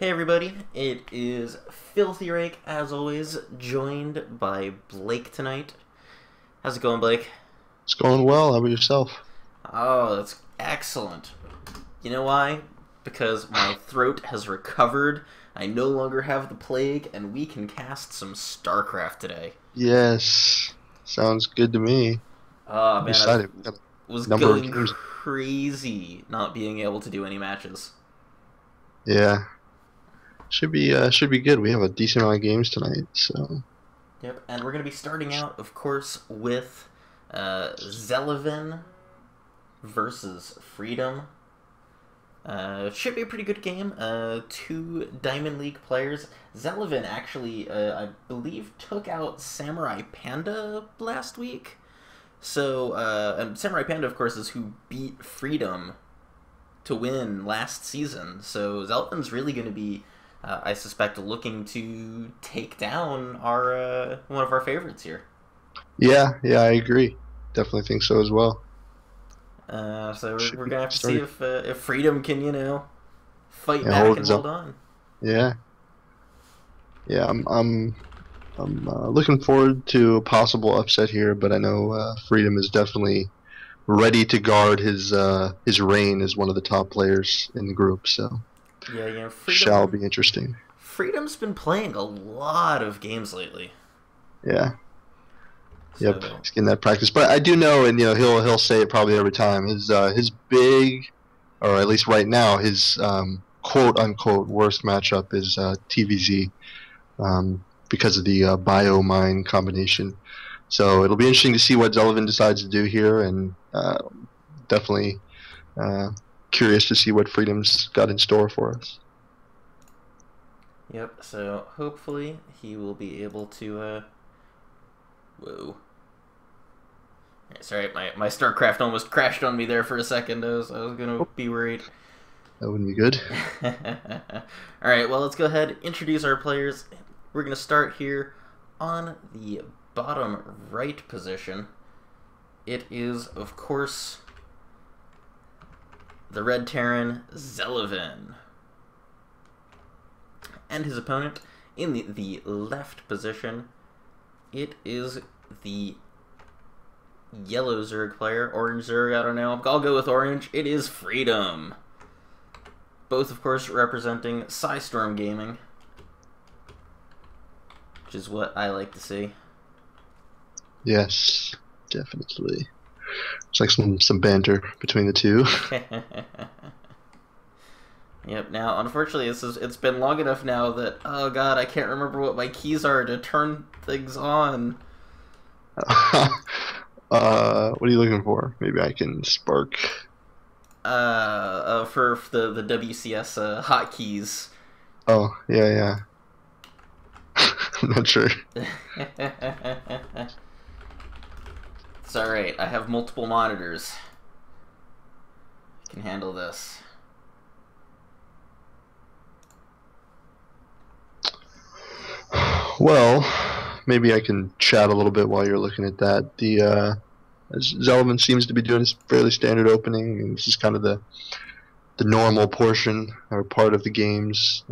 Hey everybody, it is Filthy Rake, as always, joined by Blake tonight. How's it going, Blake? It's going well. How about yourself? Oh, that's excellent. You know why? Because my throat has recovered, I no longer have the plague, and we can cast some Starcraft today. Yes, sounds good to me. Oh I'm man, excited. We got was a number of going games. crazy not being able to do any matches. Yeah, should be good. We have a decent amount of games tonight, so Yep, and we're going to be starting out, of course, with Zelevin versus Freedom. Should be a pretty good game. Two Diamond League players. Zelevin actually, I believe, took out Samurai Panda last week. So, and Samurai Panda, of course, is who beat Freedom to win last season. So Zelevin's really going to be, I suspect, looking to take down our one of our favorites here. yeah, I agree. Definitely think so as well. So Should we're be gonna have to see started. if Freedom can fight Yeah, back and holds up. hold on. Yeah, yeah. I'm looking forward to a possible upset here, but I know Freedom is definitely ready to guard his reign as one of the top players in the group. So Yeah, shall be interesting. Freedom's been playing a lot of games lately. Yeah. Yep, So he's getting that practice. But I do know, and he'll say it probably every time. His big, or at least right now, his quote unquote worst matchup is TVZ, because of the bio-mine combination. So it'll be interesting to see what Zelevin decides to do here, and definitely uh, curious to see what Freedom's got in store for us. yep. So hopefully he will be able to. Whoa. Sorry, my StarCraft almost crashed on me there for a second. I was gonna Oh, be worried. that wouldn't be good. Alright, well, let's go ahead and introduce our players. We're going to start here on the bottom right position. It is, of course, the Red Terran Zelevin. And his opponent in the left position, it is the yellow Zerg player, orange Zerg, I don't know. I'll go with orange. It is Freedom. Both, of course, representing PSIStorm Gaming, which is what I like to see. Yes, definitely. It's like some banter between the two. Yep, now, unfortunately, it's been long enough now that, oh god, I can't remember what my keys are to turn things on. What are you looking for? Maybe I can spark. For the WCS hotkeys. Oh, yeah. I'm not sure. It's alright, I have multiple monitors. I can handle this. Well, maybe I can chat a little bit while you're looking at that. Zelevin seems to be doing his fairly standard opening, and this is kind of the normal portion or part of the games.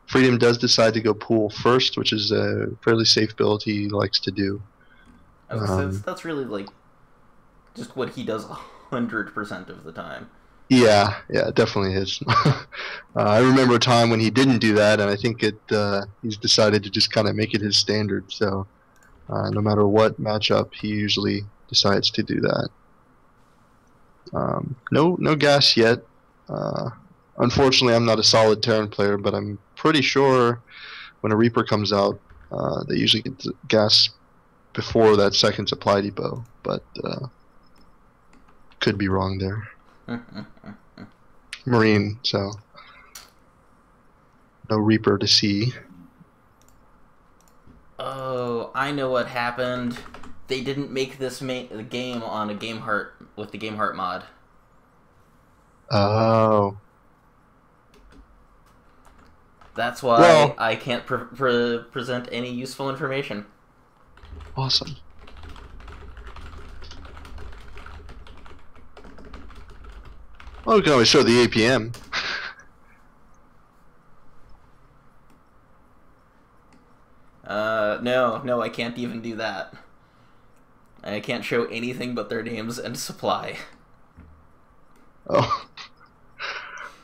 Freedom does decide to go pool first, which is a fairly safe build he likes to do. I was gonna say, that's really, like, just what he does 100% of the time. Yeah, it definitely is. I remember a time when he didn't do that, and I think he's decided to just kind of make it his standard. So no matter what matchup, he usually decides to do that. No gas yet. Uh, Unfortunately, I'm not a solid Terran player, but I'm pretty sure when a Reaper comes out, they usually get the gas before that second supply depot. But could be wrong there. Marine, so no Reaper to see. Oh, I know what happened. They didn't make this game on a Game Heart with the Game Heart mod. Oh, That's why well, I can't present any useful information. awesome. Well, we can always show the APM. No, I can't even do that. I can't show anything but their names and supply. Oh.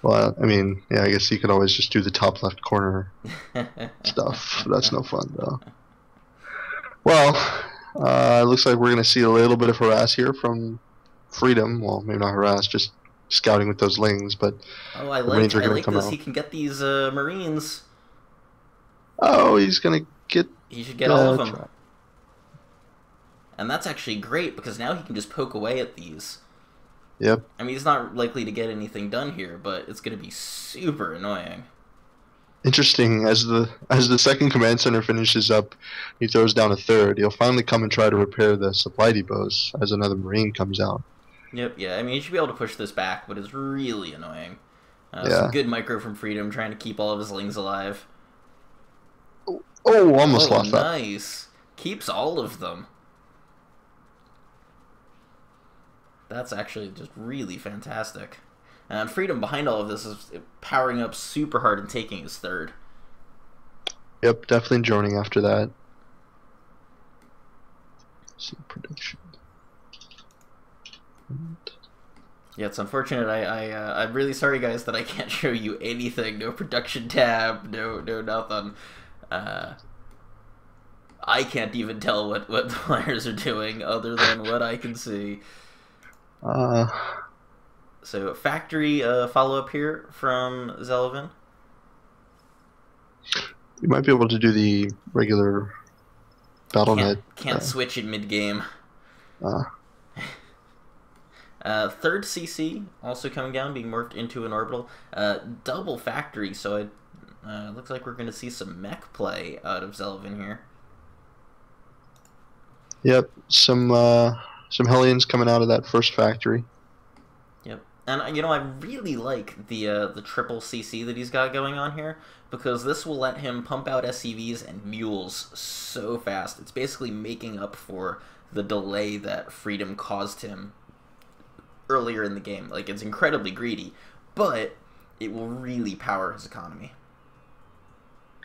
Well, I mean, yeah, I guess you could always just do the top left corner stuff. That's no fun, though. Well, it looks like we're going to see a little bit of harass here from Freedom. Well, maybe not harass, just scouting with those lings, but Oh, I the Marines are going to like come this. out. He can get these Marines. Oh, he's going to get... He should get all of them. And that's actually great, because now he can just poke away at these. Yep. I mean, he's not likely to get anything done here, but it's going to be super annoying. Interesting, as the second command center finishes up, he throws down a third. He'll finally come and try to repair the supply depots as another Marine comes out. Yep, yeah, I mean, he should be able to push this back, but it's really annoying. Yeah. Some good micro from Freedom, trying to keep all of his lings alive. Oh, almost lost that. Nice. Keeps all of them. That's actually just really fantastic. And Freedom behind all of this is powering up super hard and taking his third. Yep, definitely droning after that. Let's see production. Yeah, it's unfortunate. I'm really sorry, guys, that I can't show you anything. No production tab. No nothing. I can't even tell what the players are doing other than what I can see. So factory follow-up here from Zelevin. You might be able to do the regular BattleNet. Can't switch it mid-game. Third CC also coming down, being morphed into an orbital. Double factory, so it looks like we're going to see some mech play out of Zelevin here. Yep, some Hellions coming out of that first factory. Yep, and you know, I really like the triple CC that he's got going on here, because this will let him pump out SCVs and mules so fast. It's basically making up for the delay that Freedom caused him earlier in the game. Like, it's incredibly greedy, but it will really power his economy.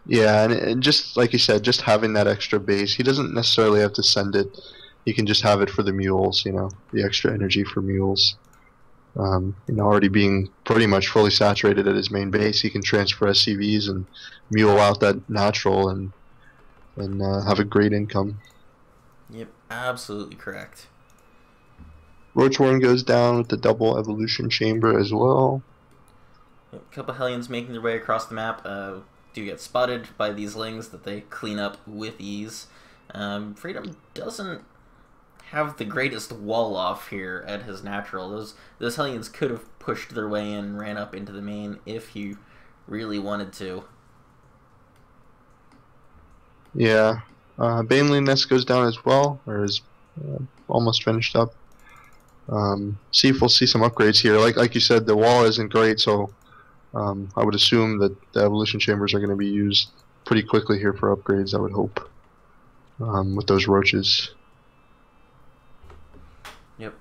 Yeah, and just like you said, just having that extra base, he doesn't necessarily have to send it. He can just have it for the mules, you know, the extra energy for mules. You know, already being pretty much fully saturated at his main base, he can transfer SCVs and mule out that natural and have a great income. Yep, absolutely correct. Roach Warren goes down with the double evolution chamber as well. Yep, a couple Hellions making their way across the map. Do get spotted by these lings that they clean up with ease. Freedom doesn't have the greatest wall off here at his natural. Those Hellions could have pushed their way in, ran up into the main if he really wanted to. Yeah, Baneling Nest goes down as well, or is almost finished up. See if we'll see some upgrades here. Like you said, the wall isn't great, so I would assume that the evolution chambers are going to be used pretty quickly here for upgrades, I would hope, with those roaches. Yep.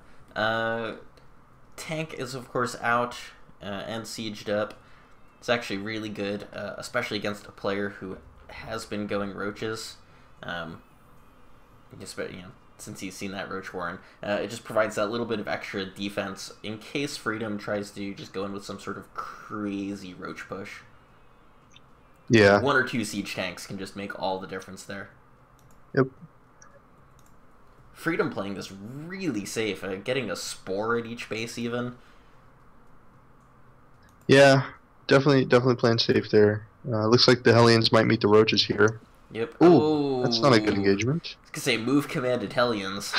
Tank is, of course, out and sieged up. It's actually really good, especially against a player who has been going roaches. Since he's seen that Roach Warren, it just provides that little bit of extra defense in case Freedom tries to just go in with some sort of crazy roach push. Yeah. 1 or 2 siege tanks can just make all the difference there. Yep. Freedom playing this really safe, getting a spore at each base even. Yeah, definitely playing safe there. Looks like the Hellions might meet the roaches here. Yep. Ooh, that's not a good engagement. I was gonna say move commanded Hellions.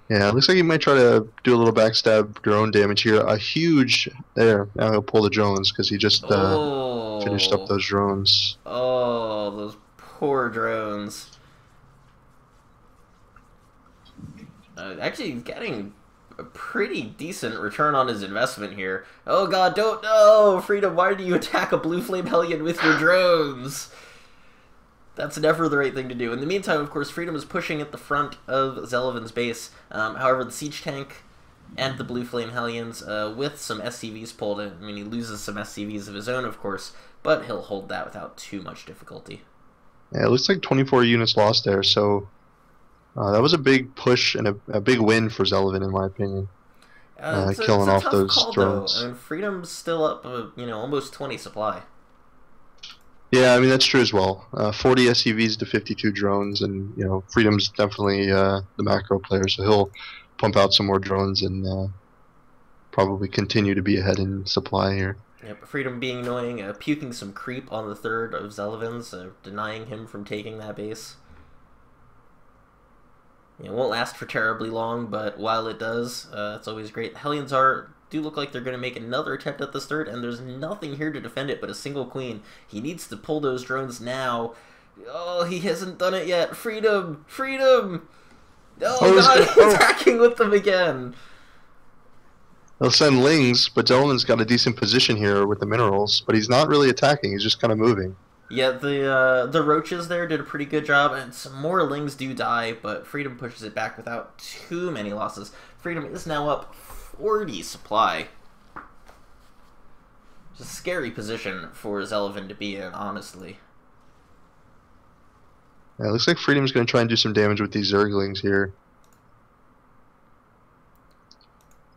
Yeah, looks like he might try to do a little backstab drone damage here. A huge... There, now he'll pull the drones because he just finished up those drones. Oh, those poor drones. Actually, he's getting a pretty decent return on his investment here. Oh god, don't... No! Freedom, why do you attack a blue flame Hellion with your drones? That's never the right thing to do. In the meantime, of course, Freedom is pushing at the front of Zelevin's base. However, the siege tank and the blue flame Hellions, with some SCVs pulled in. I mean, he loses some SCVs of his own, of course, but he'll hold that without too much difficulty. Yeah, it looks like 24 units lost there, so that was a big push and a big win for Zelevin, in my opinion, It's killing a off tough those call though. I drones. mean, Freedom's still up, almost 20 supply. Yeah, I mean that's true as well. 40 SCVs to 52 drones, and Freedom's definitely the macro player, so he'll pump out some more drones and probably continue to be ahead in supply here. Yep, Freedom being annoying, puking some creep on the third of Zelevin's, denying him from taking that base. It won't last for terribly long, but while it does, it's always great. The Hellions do look like they're going to make another attempt at this third, and there's nothing here to defend it but a single queen. He needs to pull those drones now. Oh, he hasn't done it yet. Freedom! Freedom! Oh, God, attacking with them again. They'll send Lings, but Zelevin's got a decent position here with the minerals, but he's not really attacking. He's just kind of moving. Yeah, the roaches there did a pretty good job, and some more Lings do die, but Freedom pushes it back without too many losses. Freedom is now up 40 supply. It's a scary position for Zelevin to be in, honestly. Yeah, it looks like Freedom's going to try and do some damage with these Zerglings here.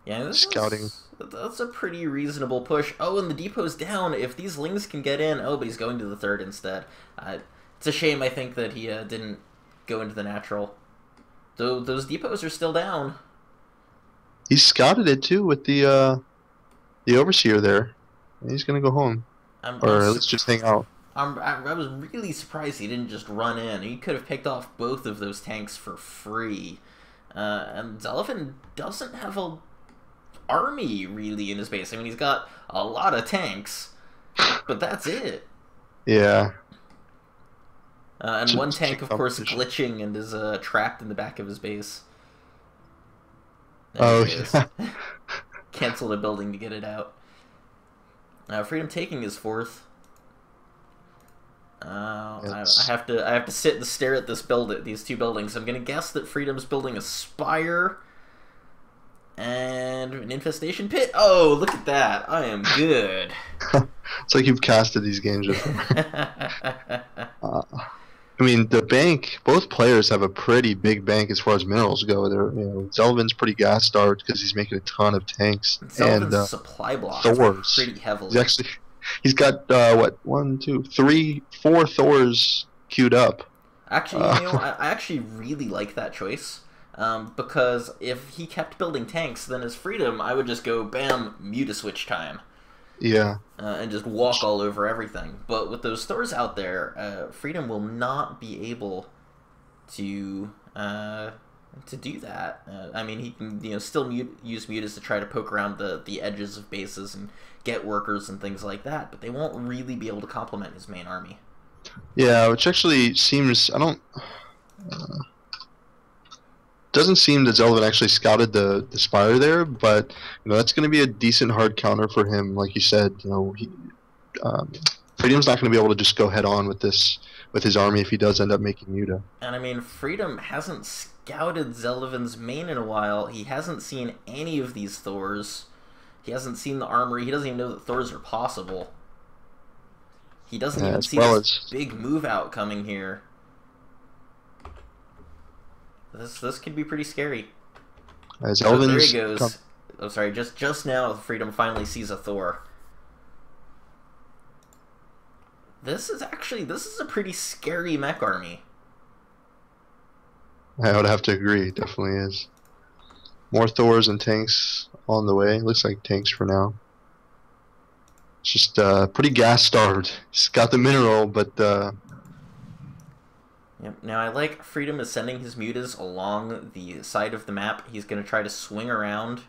Yeah, Scouting. That's a pretty reasonable push. Oh, and the depot's down. If these Lings can get in... Oh, but he's going to the third instead. It's a shame, I think, that he didn't go into the natural. Though those depots are still down. He scouted it, too, with the Overseer there. And he's going to go home. Or at least just hang out. I was really surprised he didn't just run in. He could have picked off both of those tanks for free. And Zelevin doesn't have a army really in his base. I mean, he's got a lot of tanks, but that's it. Yeah. And one tank, of course, glitching and is trapped in the back of his base. Oh, yeah. Canceled a building to get it out. Freedom taking his fourth. I have to sit and stare at these two buildings. I'm gonna guess that Freedom's building a spire and an infestation pit. Oh, look at that! I am good. It's like you've casted these games before. I mean, the bank. Both players have a pretty big bank as far as minerals go. Zelevin's pretty gas starved because he's making a ton of tanks Zelevin's supply blocks Thors pretty heavily. He's got what? 1, 2, 3, 4 Thors queued up. Actually, I actually really like that choice. Because if he kept building tanks, then as Freedom, I would just go, bam, Mutaswitch time. Yeah. And just walk all over everything. But with those Thors out there, Freedom will not be able to do that. I mean, he can still use Mutas to try to poke around the edges of bases and get workers and things like that, but they won't really be able to complement his main army. Yeah, which actually seems... doesn't seem that Zelevin actually scouted the spire there, but that's going to be a decent hard counter for him. Like you said, Freedom's not going to be able to just go head on with his army if he does end up making Muta. And I mean, Freedom hasn't scouted Zelevin's main in a while. He hasn't seen any of these Thors. He hasn't seen the armory. He doesn't even know that Thors are possible. He doesn't even see this big move out coming here. This could be pretty scary. Oh, there he goes. Oh, sorry. Just now, Freedom finally sees a Thor. This is a pretty scary mech army. I would have to agree. It definitely is. More Thors and tanks on the way. Looks like tanks for now. It's just pretty gas starved. He's got the mineral, but. Yep. Now I like Freedom is sending his mutas along the side of the map. He's going to try to swing around.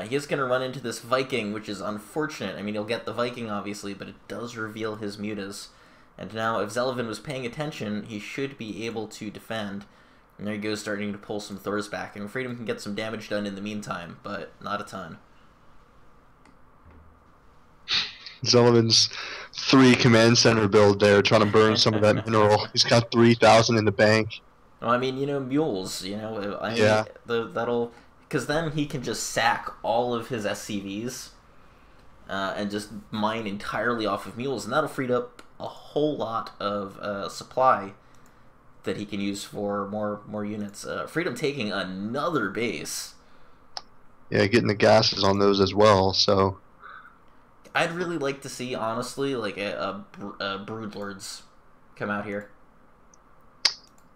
He is going to run into this Viking, which is unfortunate. I mean, he'll get the Viking, obviously, but it does reveal his mutas. And now, if Zelevin was paying attention, he should be able to defend. And there he goes, starting to pull some Thors back. And Freedom can get some damage done in the meantime, but not a ton. Zelevin's 3 command center build there, trying to burn some of that mineral. He's got 3,000 in the bank. Well, I mean, mules, yeah. That'll... Because then he can just sack all of his SCVs and just mine entirely off of mules, and that'll free up a whole lot of supply that he can use for more units. Freedom taking another base. Yeah, getting the gases on those as well. So I'd really like to see, honestly, like a Broodlords come out here.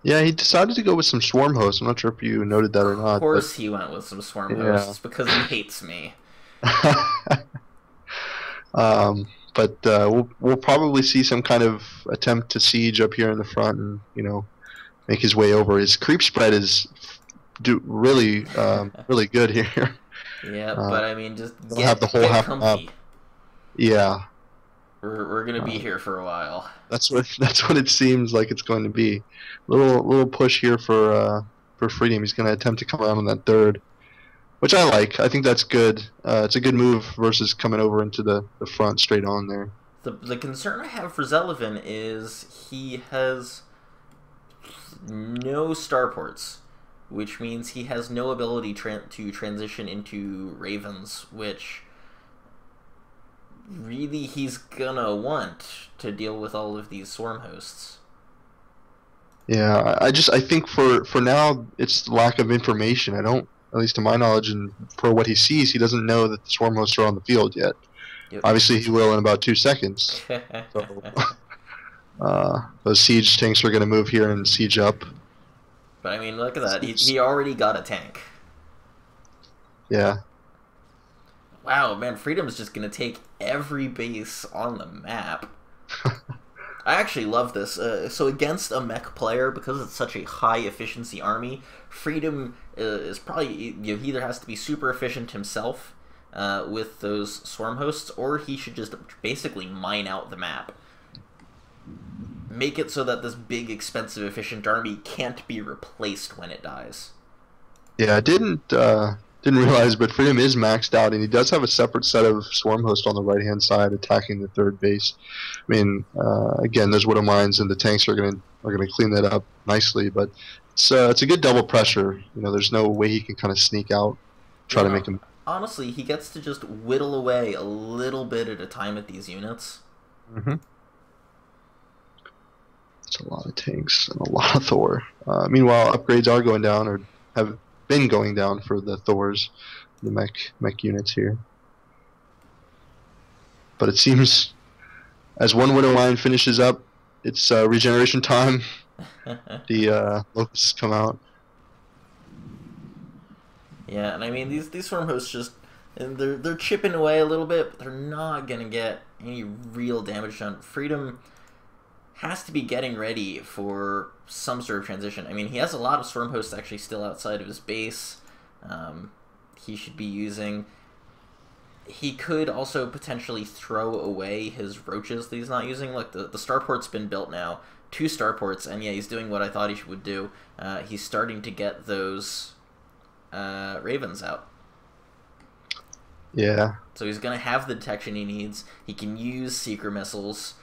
yeah, he decided to go with some swarm hosts. I'm not sure if you noted that or Of not, but course he went with some Swarm yeah. Hosts because he hates me. But we'll probably see some kind of attempt to siege up here in the front, and make his way over. His creep spread is really good here. Yeah, Uh, but I mean, just they'll have the whole get half map. comfy. Yeah, We're gonna be uh, here for a while. that's what it seems like it's going to be. Little push here for Freedom. He's going to attempt to come around on that third, which I like. I think that's good. It's a good move versus coming over into the front straight on there. The concern I have for Zelevin is he has no starports, which means he has no ability to transition into Ravens, which really he's gonna want to deal with all of these swarm hosts. Yeah, I think for now it's the lack of information. I don't, at least to my knowledge, and for what he sees, he doesn't know that the swarm hosts are on the field yet. Yep. Obviously, he will in about 2 seconds. So those siege tanks are going to move here and siege up. But I mean, look at that. He already got a tank. Yeah. Wow, man, Freedom's just gonna take every base on the map. I actually love this. So against a mech player, because it's such a high efficiency army, Freedom is probably, he either has to be super efficient himself with those swarm hosts, or he should just basically mine out the map. Make it so that this big, expensive, efficient army can't be replaced when it dies. Yeah, I didn't realize, but Freedom is maxed out, and he does have a separate set of swarm hosts on the right hand side attacking the third base. I mean, again, those widow mines and the tanks are gonna clean that up nicely, but it's a good double pressure. There's no way he can kind of sneak out, try Yeah, to no, make him. honestly, he gets to just whittle away a little bit at a time at these units. Hmm. It's a lot of tanks and a lot of Thor. Meanwhile, upgrades are going down, or have been going down for the Thors, the mech units here. But it seems as one widow mine finishes up, it's regeneration time. The locusts come out. Yeah, and I mean these swarm hosts just, and they're chipping away a little bit, but they're not gonna get any real damage done. Freedom has to be getting ready for some sort of transition. I mean, he has a lot of swarm hosts actually still outside of his base. He should be using. He could also potentially throw away his roaches that he's not using. Look, the starport's been built now. 2 starports, and yeah, he's doing what I thought he would do. He's starting to get those ravens out. Yeah. So he's going to have the detection he needs. He can use seeker missiles.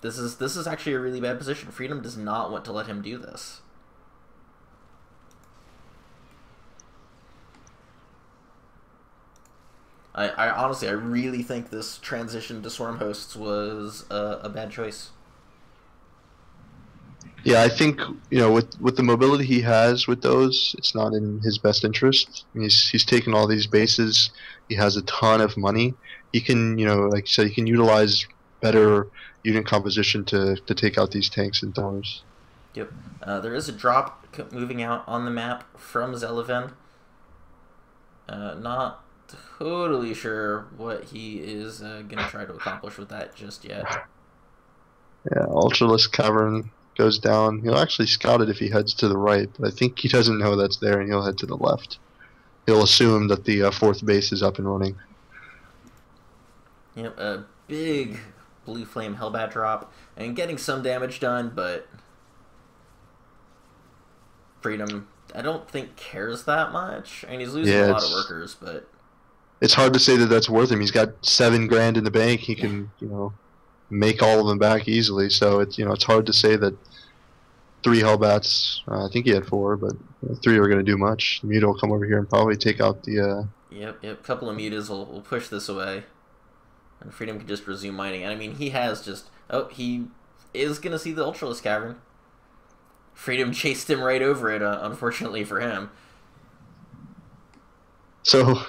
This is actually a really bad position. Freedom does not want to let him do this. I honestly, I really think this transition to swarm hosts was a bad choice. Yeah, I think with the mobility he has with those, it's not in his best interest. I mean, he's taken all these bases. He has a ton of money. He can, like you said, he can utilize better unit composition to take out these tanks and Thors. Yep. There is a drop moving out on the map from Zelevin. Not totally sure what he is going to try to accomplish with that just yet. Yeah, Ultralisk Cavern goes down. He'll actually scout it if he heads to the right, but I think he doesn't know that's there, and he'll head to the left. He'll assume that the 4th base is up and running. Yep, a big Blue Flame Hellbat drop, and getting some damage done, but Freedom, I don't think, cares that much. I mean, he's losing a lot of workers, but it's hard to say that that's worth him. He's got $7 grand in the bank. He can, make all of them back easily. So it's hard to say that 3 Hellbats. I think he had 4, but 3 are going to do much. The Muta will come over here and probably take out the. Yep. Couple of Mutas will push this away. And Freedom can just resume mining. And I mean, he has just... Oh, he is going to see the Ultralisk Cavern. Freedom chased him right over it, unfortunately for him. So,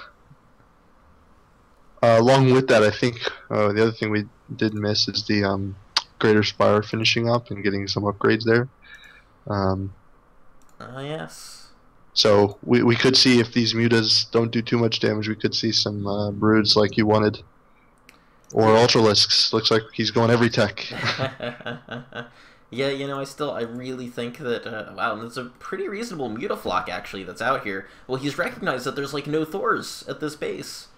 along with that, I think the other thing we did miss is the Greater Spire finishing up and getting some upgrades there. Yes. So we could see, if these mutas don't do too much damage, we could see some broods like you wanted. Or Yeah. Ultralisks. Looks like he's going every tech. Yeah, you know, I really think that, wow, there's a pretty reasonable Mutaflock, actually, that's out here. Well, he's recognized that there's, like, no Thors at this base.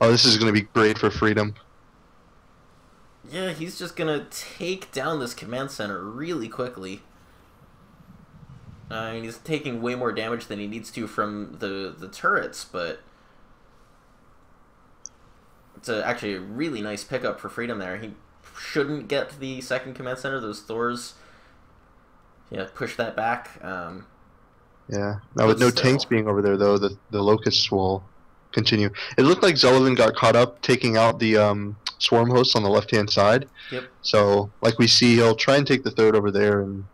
Oh, this is going to be great for Freedom. Yeah, he's just gonna take down this command center really quickly. I mean, he's taking way more damage than he needs to from the turrets, but... It's actually a really nice pickup for Freedom there. He shouldn't get the second command center. Those Thors, yeah, push that back. Yeah. Now with no tanks being over there, though, the Locusts will continue. It looked like Zelevin got caught up taking out the swarm hosts on the left-hand side. Yep. So, like we see, he'll try and take the third over there and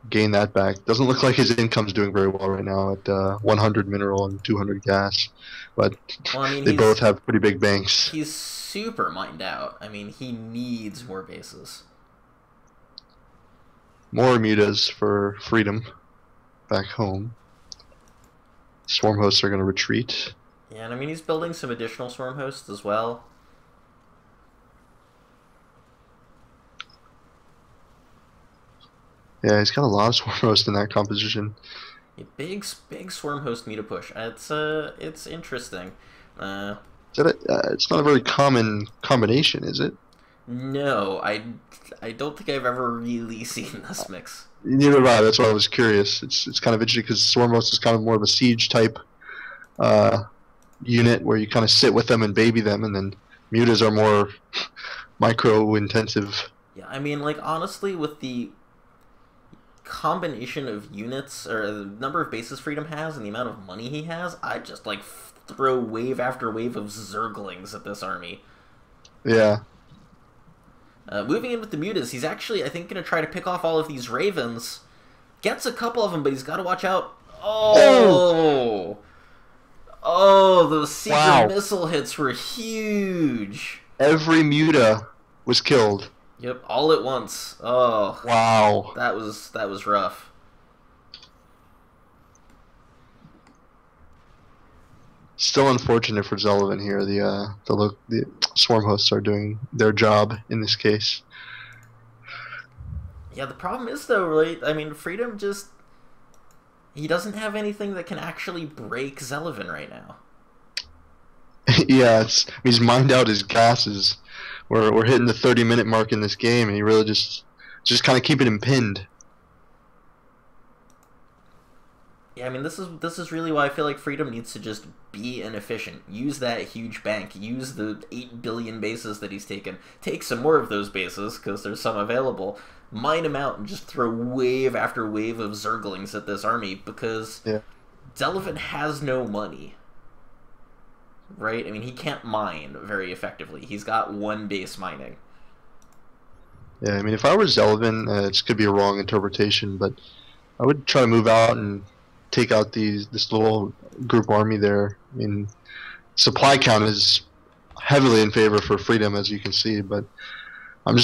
gain that back. Doesn't look like his income's doing very well right now at 100 mineral and 200 gas. But well, I mean, they both have pretty big banks. He's super mined out. I mean, he needs more bases. More mutas for Freedom back home. Swarm hosts are going to retreat. Yeah, and I mean, he's building some additional swarm hosts as well. Yeah, he's got a lot of swarm hosts in that composition. A big swarm host meta push. It's interesting. It's not a very common combination, is it? No, I don't think I've ever really seen this mix. Neither have I. That's why I was curious. It's kind of interesting because swarm host is kind of more of a siege type unit where you kind of sit with them and baby them, and then mutas are more micro intensive. Yeah, I mean, like, honestly, with the combination of units, or the number of bases Freedom has and the amount of money he has, I'd just, like, throw wave after wave of Zerglings at this army. Yeah. Moving in with the mutas, he's actually, I think, going to try to pick off all of these ravens. Gets a couple of them, but he's got to watch out. Oh! Oh, those secret missile hits were huge. Every muta was killed. Yep, all at once. Oh. Wow. That was rough. Still unfortunate for Zelevin here. The swarm hosts are doing their job in this case. Yeah, the problem is, though, right? I mean, Freedom just... He doesn't have anything that can actually break Zelevin right now. Yeah, he's mined out his gases. We're hitting the 30-minute mark in this game, and he really just kind of keeping him pinned. Yeah, I mean, this is really why I feel like Freedom needs to just be inefficient. Use that huge bank. Use the 8 billion bases that he's taken. Take some more of those bases, because there's some available. Mine them out and just throw wave after wave of Zerglings at this army, because Zelevin has no money. Right? I mean, he can't mine very effectively. He's got one base mining. Yeah, I mean, if I were Zelevin, this could be a wrong interpretation, but I would try to move out and take out this little group army there. I mean, supply count is heavily in favor for Freedom, as you can see, but I'm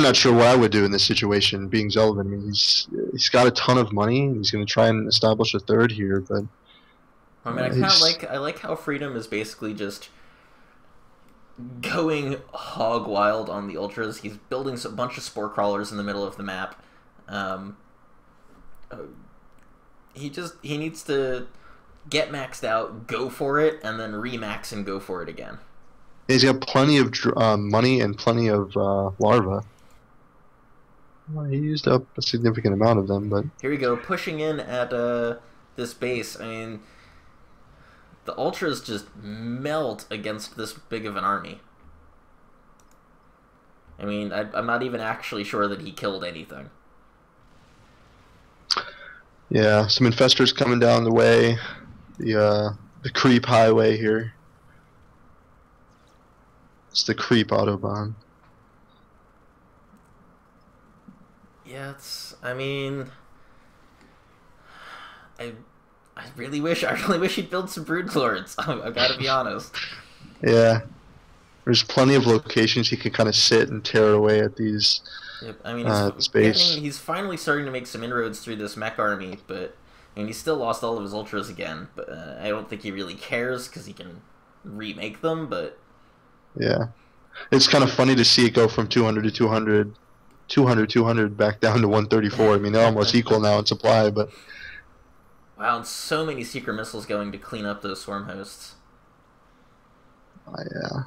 not sure what I would do in this situation, being Zelevin. I mean, he's got a ton of money. He's going to try and establish a third here, but I mean, I like how Freedom is basically just going hog wild on the ultras. He's building a bunch of spore crawlers in the middle of the map. He needs to get maxed out, go for it, and then remax and go for it again. He's got plenty of money and plenty of larvae. Well, he used up a significant amount of them, but here we go, pushing in at this base. I mean, the ultras just melt against this big of an army. I mean, I'm not even actually sure that he killed anything. Yeah, some infestors coming down the way, the creep highway here. It's the creep Autobahn. Yeah, it's. I mean, I, I really wish he'd build some brood lords. I've got to be honest. Yeah. There's plenty of locations he can kind of sit and tear away at these Yep. I mean, space. he's finally starting to make some inroads through this mech army, but I mean, he still lost all of his ultras again. But I don't think he really cares because he can remake them. But Yeah. It's kind of funny to see it go from 200 to 200, 200, 200 back down to 134. I mean, they're almost equal now in supply, but wow, and so many secret missiles going to clean up those swarm hosts. yeah.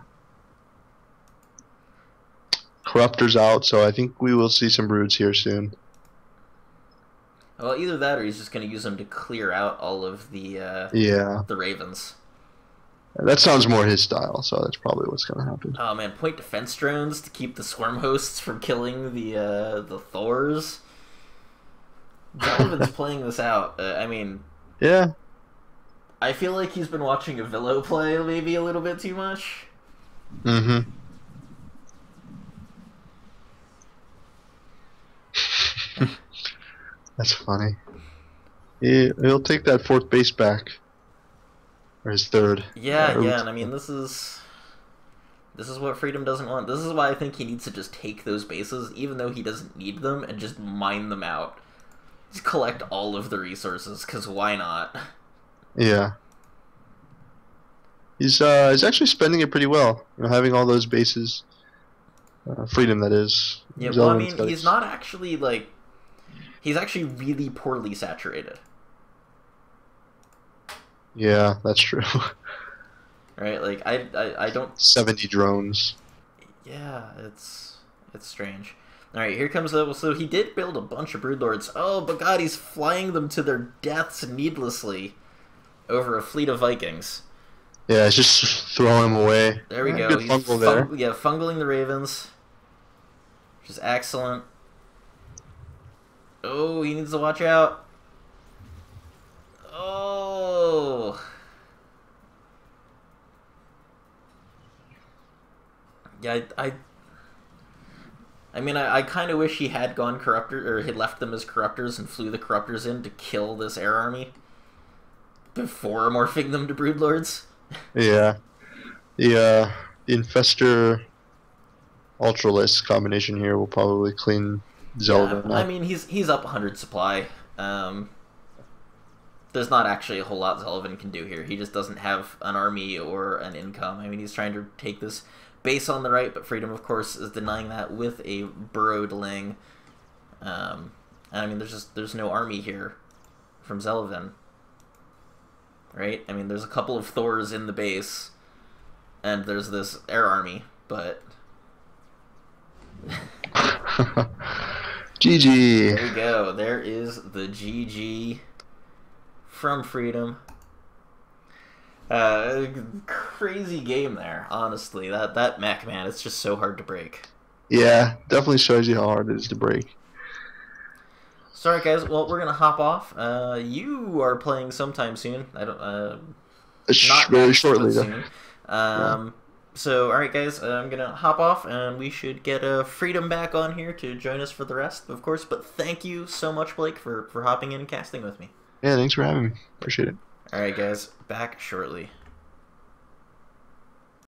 Corruptor's out, so I think we will see some broods here soon. Well, either that or he's just going to use them to clear out all of the the ravens. That sounds more his style, so that's probably what's going to happen. Oh man, point defense drones to keep the swarm hosts from killing the Thors. Zelevin's playing this out. I mean, yeah. I feel like he's been watching a Villo play maybe a little bit too much. Mm-hmm. That's funny. He'll take that fourth base back. Or his third. Yeah, and I mean this is what Freedom doesn't want. This is why I think he needs to just take those bases, even though he doesn't need them, and just mine them out. Just collect all of the resources, because why not? Yeah. He's actually spending it pretty well. You know, having all those bases. Freedom, that is. Yeah, well, I mean, he's not actually, like... He's actually really poorly saturated. Yeah, that's true. Right? Like, I don't... 70 drones. Yeah, it's strange. Alright, here comes the... So he did build a bunch of broodlords. Oh, but god, he's flying them to their deaths needlessly over a fleet of Vikings. Yeah, it's just throwing them away. There we go. Good fungal there. Yeah, fungling the ravens. Which is excellent. Oh, he needs to watch out. Oh. Yeah, I mean, I kind of wish he had gone corruptor, or had left them as corruptors and flew the corruptors in to kill this air army before morphing them to broodlords. Yeah. The Infestor Ultralisk combination here will probably clean Zelevin up. I mean, he's up 100 supply. There's not actually a whole lot Zelevin can do here. He just doesn't have an army or an income. I mean, he's trying to take this base on the right, but Freedom, of course, is denying that with a burrowed Ling. And I mean, there's no army here from Zelevin. Right? I mean, there's a couple of Thors in the base, and there's this air army, but... GG. There we go. There is the GG from Freedom. Crazy game there, honestly. That mech, man, it's just so hard to break. Yeah, definitely shows you how hard it is to break. Sorry, guys. Well, we're gonna hop off. You are playing sometime soon. I don't. Not very shortly, though. soon. So, all right, guys. I'm gonna hop off, and we should get Freedom back on here to join us for the rest, of course. But thank you so much, Blake, for hopping in and casting with me. Yeah, thanks for having me. Appreciate it. All right, guys. Back shortly.